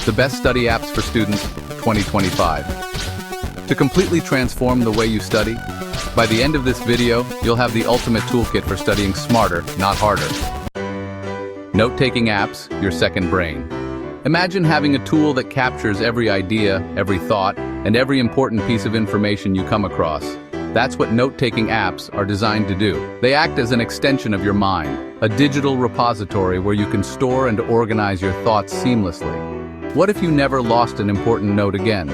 The best study apps for students, 2025. To completely transform the way you study, by the end of this video, you'll have the ultimate toolkit for studying smarter, not harder. Note-taking apps, your second brain. Imagine having a tool that captures every idea, every thought, and every important piece of information you come across. That's what note-taking apps are designed to do. They act as an extension of your mind, a digital repository where you can store and organize your thoughts seamlessly. What if you never lost an important note again?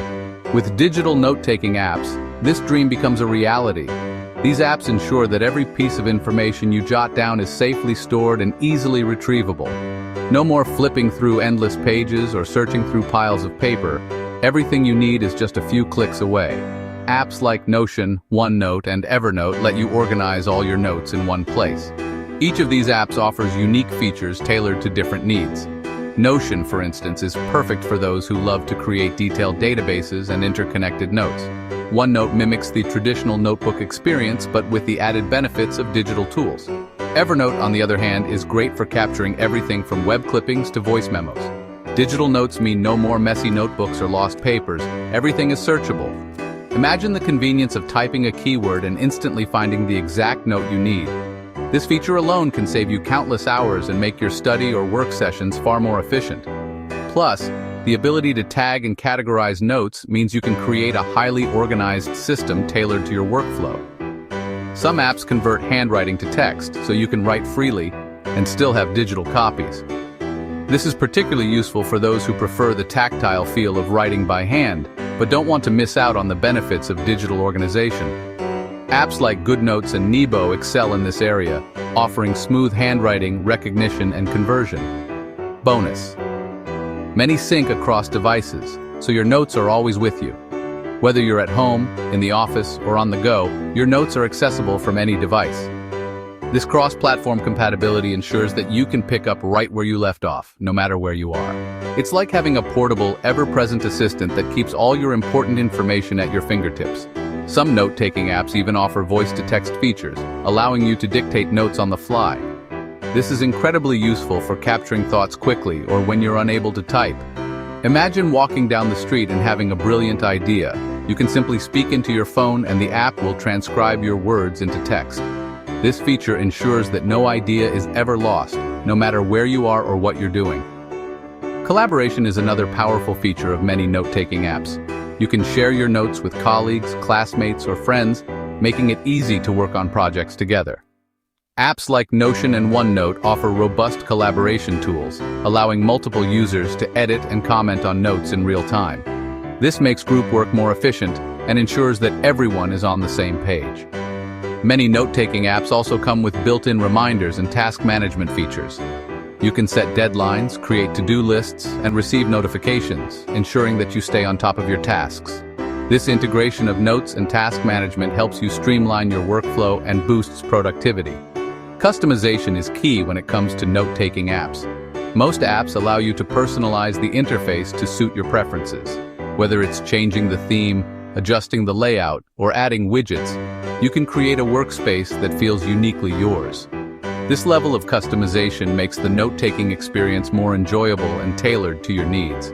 With digital note-taking apps, this dream becomes a reality. These apps ensure that every piece of information you jot down is safely stored and easily retrievable. No more flipping through endless pages or searching through piles of paper. Everything you need is just a few clicks away. Apps like Notion, OneNote, and Evernote let you organize all your notes in one place. Each of these apps offers unique features tailored to different needs. Notion, for instance, is perfect for those who love to create detailed databases and interconnected notes. OneNote mimics the traditional notebook experience, but with the added benefits of digital tools. Evernote, on the other hand, is great for capturing everything from web clippings to voice memos. Digital notes mean no more messy notebooks or lost papers. Everything is searchable. Imagine the convenience of typing a keyword and instantly finding the exact note you need. This feature alone can save you countless hours and make your study or work sessions far more efficient. Plus, the ability to tag and categorize notes means you can create a highly organized system tailored to your workflow. Some apps convert handwriting to text, so you can write freely and still have digital copies. This is particularly useful for those who prefer the tactile feel of writing by hand, but don't want to miss out on the benefits of digital organization. Apps like GoodNotes and Nebo excel in this area, offering smooth handwriting, recognition, and conversion. Bonus: many sync across devices, so your notes are always with you. Whether you're at home, in the office, or on the go, your notes are accessible from any device. This cross-platform compatibility ensures that you can pick up right where you left off, no matter where you are. It's like having a portable, ever-present assistant that keeps all your important information at your fingertips. Some note-taking apps even offer voice-to-text features, allowing you to dictate notes on the fly. This is incredibly useful for capturing thoughts quickly or when you're unable to type. Imagine walking down the street and having a brilliant idea. You can simply speak into your phone and the app will transcribe your words into text. This feature ensures that no idea is ever lost, no matter where you are or what you're doing. Collaboration is another powerful feature of many note-taking apps. You can share your notes with colleagues, classmates, or friends, making it easy to work on projects together. Apps like Notion and OneNote offer robust collaboration tools, allowing multiple users to edit and comment on notes in real time. This makes group work more efficient and ensures that everyone is on the same page. Many note-taking apps also come with built-in reminders and task management features. You can set deadlines, create to-do lists, and receive notifications, ensuring that you stay on top of your tasks. This integration of notes and task management helps you streamline your workflow and boosts productivity. Customization is key when it comes to note-taking apps. Most apps allow you to personalize the interface to suit your preferences. Whether it's changing the theme, adjusting the layout, or adding widgets, you can create a workspace that feels uniquely yours. This level of customization makes the note-taking experience more enjoyable and tailored to your needs.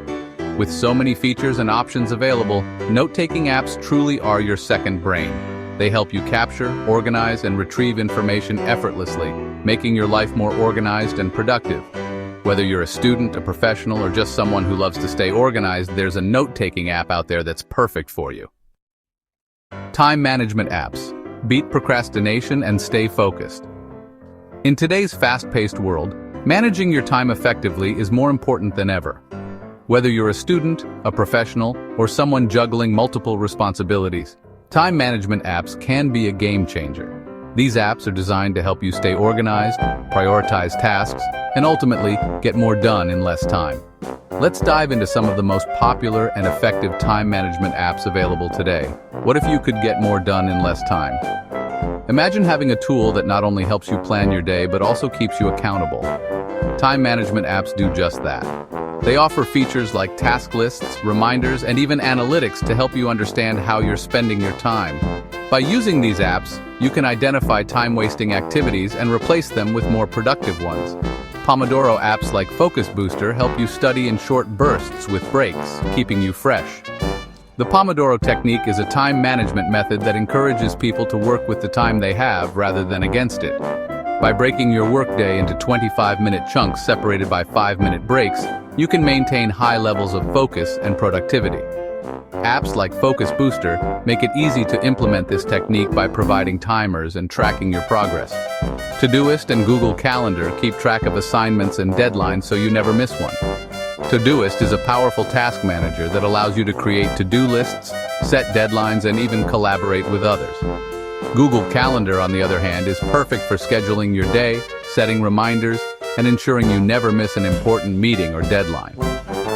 With so many features and options available, note-taking apps truly are your second brain. They help you capture, organize, and retrieve information effortlessly, making your life more organized and productive. Whether you're a student, a professional, or just someone who loves to stay organized, there's a note-taking app out there that's perfect for you. Time management apps. Beat procrastination and stay focused. In today's fast-paced world, managing your time effectively is more important than ever. Whether you're a student, a professional, or someone juggling multiple responsibilities, time management apps can be a game changer. These apps are designed to help you stay organized, prioritize tasks, and ultimately get more done in less time. Let's dive into some of the most popular and effective time management apps available today. What if you could get more done in less time? Imagine having a tool that not only helps you plan your day, but also keeps you accountable. Time management apps do just that. They offer features like task lists, reminders, and even analytics to help you understand how you're spending your time. By using these apps, you can identify time-wasting activities and replace them with more productive ones. Pomodoro apps like Focus Booster help you study in short bursts with breaks, keeping you fresh. The Pomodoro technique is a time management method that encourages people to work with the time they have rather than against it. By breaking your workday into 25-minute chunks separated by 5-minute breaks, you can maintain high levels of focus and productivity. Apps like Focus Booster make it easy to implement this technique by providing timers and tracking your progress. Todoist and Google Calendar keep track of assignments and deadlines so you never miss one. Todoist is a powerful task manager that allows you to create to-do lists, set deadlines, and even collaborate with others. Google Calendar, on the other hand, is perfect for scheduling your day, setting reminders, and ensuring you never miss an important meeting or deadline.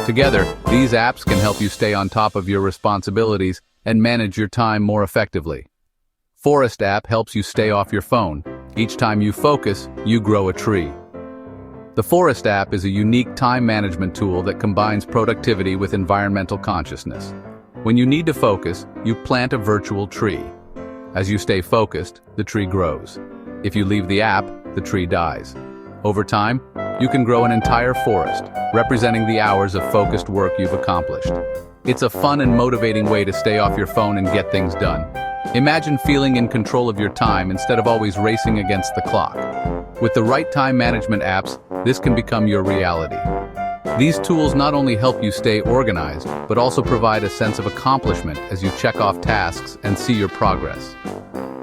Together, these apps can help you stay on top of your responsibilities and manage your time more effectively. Forest app helps you stay off your phone. Each time you focus, you grow a tree. The Forest app is a unique time management tool that combines productivity with environmental consciousness. When you need to focus, you plant a virtual tree. As you stay focused, the tree grows. If you leave the app, the tree dies. Over time, you can grow an entire forest, representing the hours of focused work you've accomplished. It's a fun and motivating way to stay off your phone and get things done. Imagine feeling in control of your time instead of always racing against the clock. With the right time management apps, this can become your reality. These tools not only help you stay organized, but also provide a sense of accomplishment as you check off tasks and see your progress.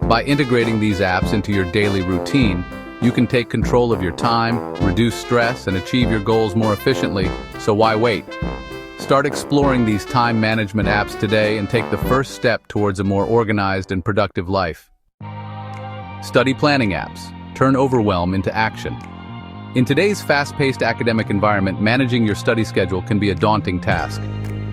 By integrating these apps into your daily routine, you can take control of your time, reduce stress, and achieve your goals more efficiently, so why wait? Start exploring these time management apps today and take the first step towards a more organized and productive life. Study planning apps. Turn overwhelm into action. In today's fast-paced academic environment, managing your study schedule can be a daunting task.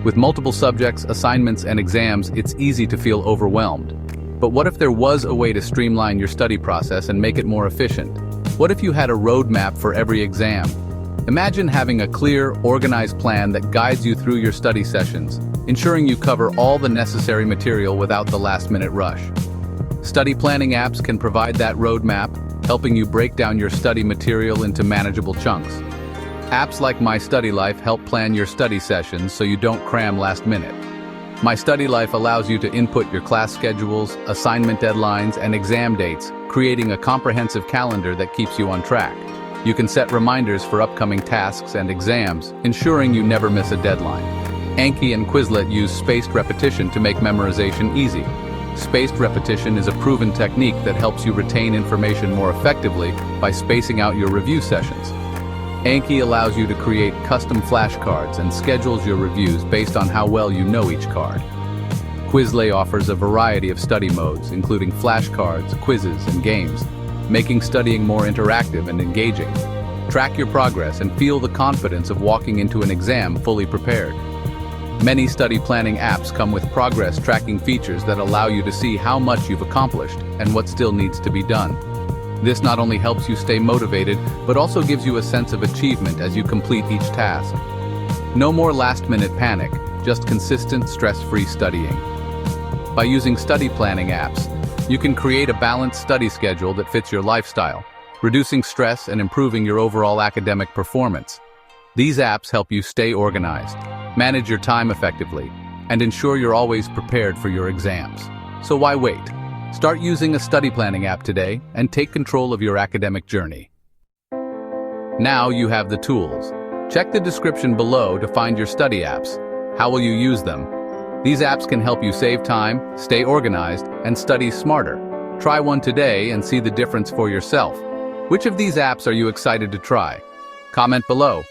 With multiple subjects, assignments, and exams, it's easy to feel overwhelmed. But what if there was a way to streamline your study process and make it more efficient? What if you had a roadmap for every exam? Imagine having a clear, organized plan that guides you through your study sessions, ensuring you cover all the necessary material without the last-minute rush. Study planning apps can provide that roadmap, helping you break down your study material into manageable chunks. Apps like My Study Life help plan your study sessions so you don't cram last minute. My Study Life allows you to input your class schedules, assignment deadlines, and exam dates, creating a comprehensive calendar that keeps you on track. You can set reminders for upcoming tasks and exams, ensuring you never miss a deadline. Anki and Quizlet use spaced repetition to make memorization easy. Spaced repetition is a proven technique that helps you retain information more effectively by spacing out your review sessions. Anki allows you to create custom flashcards and schedules your reviews based on how well you know each card. Quizlet offers a variety of study modes, including flashcards, quizzes, and games, making studying more interactive and engaging. Track your progress and feel the confidence of walking into an exam fully prepared. Many study planning apps come with progress tracking features that allow you to see how much you've accomplished and what still needs to be done. This not only helps you stay motivated, but also gives you a sense of achievement as you complete each task. No more last-minute panic, just consistent, stress-free studying. By using study planning apps, you can create a balanced study schedule that fits your lifestyle, reducing stress and improving your overall academic performance. These apps help you stay organized, manage your time effectively, and ensure you're always prepared for your exams. So why wait? Start using a study planning app today and take control of your academic journey. Now you have the tools. Check the description below to find your study apps. How will you use them? These apps can help you save time, stay organized, and study smarter. Try one today and see the difference for yourself. Which of these apps are you excited to try? Comment below.